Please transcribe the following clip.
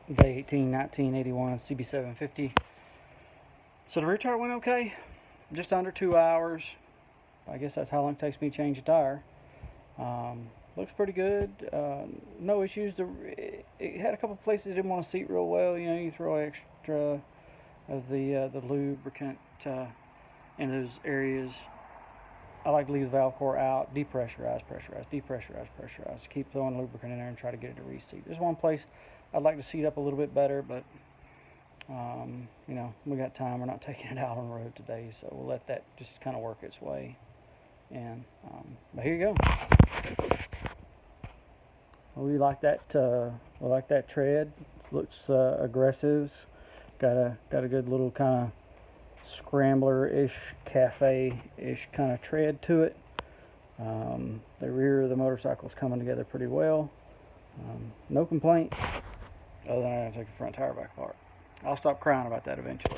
Day 18, 1981 CB750. So the rear tire went okay, just under 2 hours. I guess that's how long it takes me to change a tire. Looks pretty good. No issues. It had a couple places it didn't want to seat real well. You know, you throw extra of the lubricant in those areas. I like to leave the valve core out, depressurize, pressurize, depressurize, pressurize. Keep throwing lubricant in there and try to get it to reseat. There's one place I'd like to seat up a little bit better, but you know, we got time. We're not taking it out on the road today, so we'll let that just kind of work its way. And but here you go. We like that. We like that tread. Looks aggressive. Got a good little kind of Scrambler-ish, cafe-ish kind of tread to it. The rear of the motorcycle is coming together pretty well. No complaints, other than I gotta take the front tire back apart. I'll stop crying about that eventually.